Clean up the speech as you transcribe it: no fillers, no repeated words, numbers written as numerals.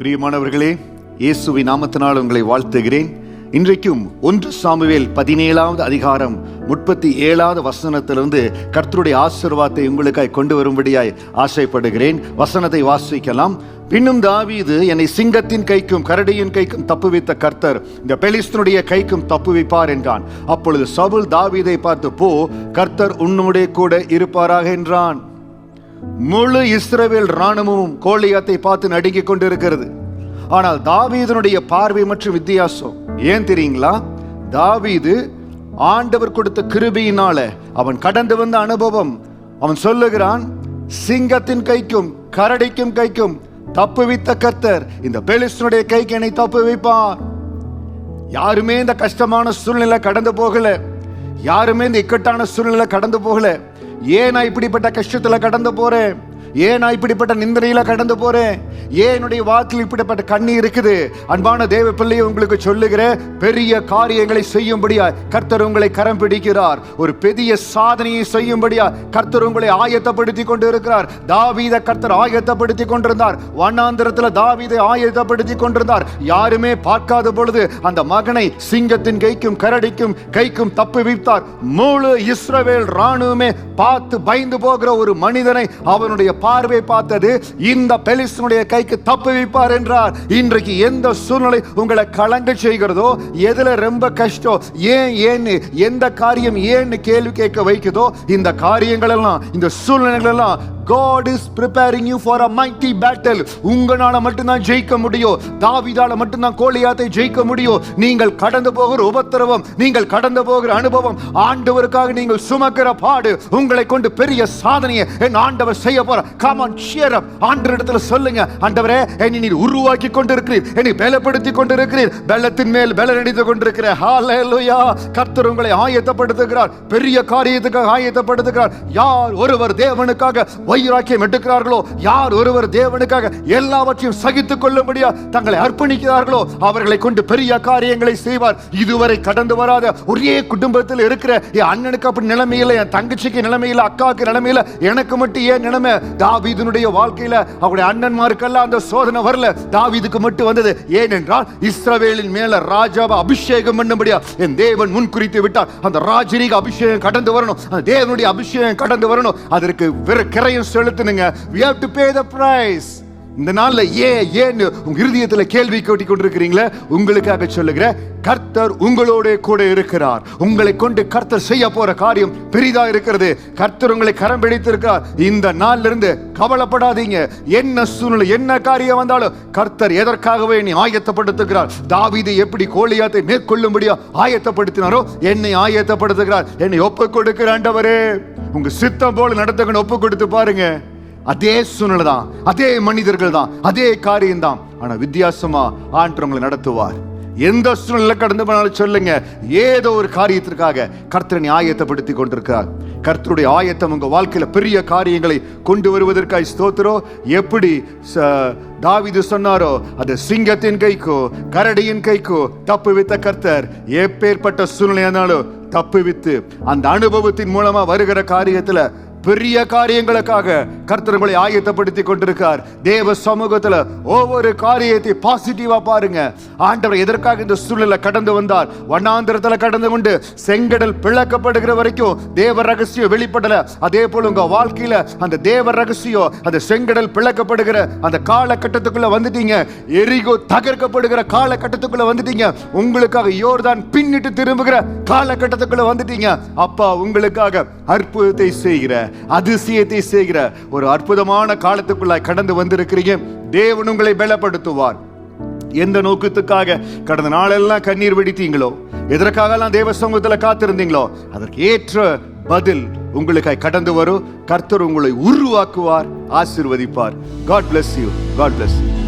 பிரியமானவர்களே, இயேசுவின் நாமத்தினால் உங்களை வாழ்த்துகிறேன். இன்றைக்கும் 1 சாமுவேல் 17வது அதிகாரம் 37வது வசனத்திலிருந்து கர்த்தருடைய ஆசீர்வாதத்தை உங்களுக்காய் கொண்டு வரும்படியாய் ஆசைப்படுகிறேன். வசனத்தை வாசிக்கலாம். பின்னும் தாவீது, என்னை சிங்கத்தின் கைக்கும் கரடியின் கைக்கும் தப்புவித்த கர்த்தர் இந்த பெலிஸ்தனுடைய கைக்கும் தப்புவிப்பார் என்றான். அப்பொழுது சவுல் தாவீதை பார்த்து, போ, கர்த்தர் உன்னோடே கூட இருப்பாராக என்றான். முழு இஸ்ரவேல் ராணுவமும் கோலியாத்தை பார்த்து நடுங்கிக் கொண்டிருக்கிறது. ஆனால் தாவீதனுடைய பார்வை மற்றும் வித்தியாசம் ஏன் தெரியுங்களா? தாவீது ஆண்டவர் கொடுத்த கிருபையினால அவன் கடந்து வந்த அனுபவம். அவன் சொல்லுகிறான், சிங்கத்தின் கைக்கும் கரடிக்கும் கைக்கும் தப்புவித்த கர்த்தர் இந்த பெலிஸ்தனுடைய கைக்கு என்னை தப்புவிப்பார். யாருமே இந்த கஷ்டமான சூழ்நிலை கடந்து போகல. யாருமே இந்த இக்கட்டான சூழ்நிலை கடந்து போகல. ஏன் நான் இப்படிப்பட்ட கஷ்டத்துல கடந்து போறேன்? ஏன் நான் இப்படிப்பட்ட நிந்தனையில கடந்து போறேன்? ஏன் என்னுடைய வாக்கில் இப்படிப்பட்ட கண்ணீர் இருக்குது? அன்பான தேவ பிள்ளையை உங்களுக்கு சொல்லுகிற, பெரிய காரியங்களை செய்யும்படியா கர்த்தர் உங்களை கரம் பிடிக்கிறார். ஒரு பெரிய சாதனையை செய்யும்படியா கர்த்தர் உங்களை ஆயத்தப்படுத்தி கொண்டு இருக்கிறார். தாவீதை கர்த்தர் ஆயத்தப்படுத்தி கொண்டிருந்தார். வனாந்திரத்துல தாவீதை ஆயத்தப்படுத்தி கொண்டிருந்தார். யாருமே பார்க்காத பொழுது அந்த மகனை சிங்கத்தின் கைக்கும் கரடிக்கும் கைக்கும் தப்புவித்தார். முழு இஸ்ரவேல் ராணுவமே பார்த்து பயந்து போகிற ஒரு மனிதனை அவனுடைய பார்வை பார்த்தது. இந்த பெலிஸ்தனுடைய கைக்கு தப்புவிப்பார் என்றார். இன்றைக்கு எந்த சூழ்நிலை உங்களை கலங்க செய்கிறதோ, எதுல ரொம்ப கஷ்டம், ஏன் எந்த காரியம் ஏன்னு கேள்வி கேட்க வைக்குதோ, இந்த காரியங்கள் எல்லாம், இந்த சூழ்நிலைகள் எல்லாம் God is preparing you for a mighty battle. உங்களால மட்டும்தான் ஜெயிக்க முடியும். தாவீதால மட்டும்தான் கோலியாத்தை ஜெயிக்க முடியும். நீங்கள் கடந்து போகிற உபத்திரவம், நீங்கள் கடந்து போகிற அனுபவம், ஆண்டவருக்காக நீங்கள் சுமக்கிற பாடு உங்களை கொண்டு பெரிய சாதனையை என் ஆண்டவர் செய்ய போறார். Come on, cheer up. ஆண்டவரிடத்துல சொல்லுங்க, ஆண்டவரே, என்னை நீர் உருவாக்கி கொண்டிருக்கிறீர், என்னை பலப்படுத்தி கொண்டிருக்கிறீர், பலத்தின் மேல் பலன் அடித்துக் கொண்டிருக்கிறீர். ஹல்லேலூயா. கர்த்தர் உங்களை ஆயத்தப்படுத்துகிறார், பெரிய காரியத்துக்காக ஆயத்தப்படுத்துகிறார். யார் ஒருவர் தேவனுக்காக வைராக்கியம் எடுக்கிறார்களோ, யார் ஒருவர் தேவனுக்காக எல்லாவற்றையும் சகித்துக் கொள்ளும்படியா தங்களை அர்ப்பணிக்கிறார்களோ, அவர்களை கொண்டு பெரிய காரியங்களை செய்வார். இதுவரை கடந்து வராத ஒரே குடும்பத்தில் இருக்கிற என் அண்ணனுக்கு அப்படி நிலைமையில, என் தங்கச்சிக்கு நிலைமையில, அக்காவுக்கு நிலைமையில, எனக்கு மட்டும் ஏன் நிலைமை? தாவீதுனுடைய வாழ்க்கையில அவருடைய அண்ணன்மாருக்கெல்லாம் அந்த சோதனை வரல, தாவீதுக்கு மட்டும் வந்தது. ஏனென்றால் இஸ்ரவேலின் மேல ராஜாவை அபிஷேகம் பண்ணும்படியா என் தேவன் முன் குறித்து விட்டார். அந்த ராஜரீக அபிஷேகம் கடந்து வரணும், அந்த தேவனுடைய அபிஷேகம் கடந்து வரணும். அதற்கு கிரையம் செலுத்துங்க. We have to pay the price. இந்த நாள்ல ஏன் உங்க இருதயத்துல கேள்வி கேட்டுக் கொண்டிருக்கிறீங்களே, உங்களுக்காக சொல்லுகிற, கர்த்தர் உங்களோட கூட இருக்கிறார். உங்களை கொண்டு கர்த்தர் செய்ய போற காரியம் பெரிதா இருக்கிறது. கர்த்தர் உங்களை கரம் பிடித்திருக்கிறார். இந்த நாள்ல இருந்து கவலைப்படாதீங்க. என்ன சூழ்நிலை, என்ன காரியம் வந்தாலும் கர்த்தர் எதற்காகவே என்னை ஆயத்தப்படுத்துகிறார். தாவீதை எப்படி கோலியாத்தை மேற்கொள்ளும்படியா ஆயத்தப்படுத்தினாரோ, என்னை ஆயத்தப்படுத்துகிறார். என்னை ஒப்பு கொடுக்கிற ஆண்டவரே, உங்க சித்தம் போல நடத்துங்க, ஒப்பு கொடுத்து பாருங்க. அதே சூழ்நிலை தான், அதே மனிதர்கள் தான், அதே காரியம் தான். ஆனா வித்தியாசமா ஆண்டவர் உங்களை நடத்துவார். எந்த சூழ்நிலை கடந்து போனாலும் சொல்லுங்க, ஏதோ ஒரு காரியத்திற்காக கர்த்தரை ஆயத்தப்படுத்தி கொண்டிருக்கிறார். கர்த்தருடைய ஆயத்தம் உங்க வாழ்க்கையில பெரிய காரியங்களை கொண்டு வருவதற்காக ஸ்தோத்திரம். எப்படி தாவீது சொன்னாரோ, அது சிங்கத்தின் கைக்கோ கரடியின் கைக்கோ தப்புவித்த கர்த்தர் எப்பேற்பட்ட சூழ்நிலையானாலும் தப்புவித்து அந்த அனுபவத்தின் மூலமா வருகிற காரியத்துல பெரிய காரியங்களுக்காக கர்த்தர் உங்களை ஆயத்தப்படுத்தி கொண்டிருக்கார். தேவ சமூகத்துல ஒவ்வொரு காரியத்தை பாசிட்டிவா பாருங்க. ஆண்டவர் எதற்காக இந்த சூழ்நிலை கடந்து வந்தார்? வனாந்திரத்துல கடந்து கொண்டு செங்கடல் பிளக்கப்படுகிற வரைக்கும் தேவ ரகசியம் வெளிப்படல. அதே போல உங்க வாழ்க்கையில அந்த தேவ ரகசியம், அந்த செங்கடல் பிளக்கப்படுகிற அந்த காலகட்டத்துக்குள்ள வந்துட்டீங்க. எரிகோ தகர்க்கப்படுகிற காலகட்டத்துக்குள்ள வந்துட்டீங்க. உங்களுக்காக யோர்தான் பின்னிட்டு திரும்புகிற காலகட்டத்துக்குள்ள வந்துட்டீங்க. அப்பா உங்களுக்காக அற்புதத்தை செய்கிற, அதிசயத்தை செய்கிற ஒரு அற்புதமான காலத்துக்குள்ள கடந்து வந்திருக்கிறீங்க. தேவன் உங்களை பலப்படுத்துவார். எந்த நோக்கத்துக்காக கடந்த நாளெல்லாம் கண்ணீர் வெடித்தீங்களோ, எதற்காக தேவ சமூகத்துல காத்திருந்தீங்களோ, அதற்கு ஏற்ற பதில் உங்களுக்காக கடந்து வரும். கர்த்தர் உங்களை உருவாக்குவார், ஆசீர்வதிப்பார். God bless you. God bless you.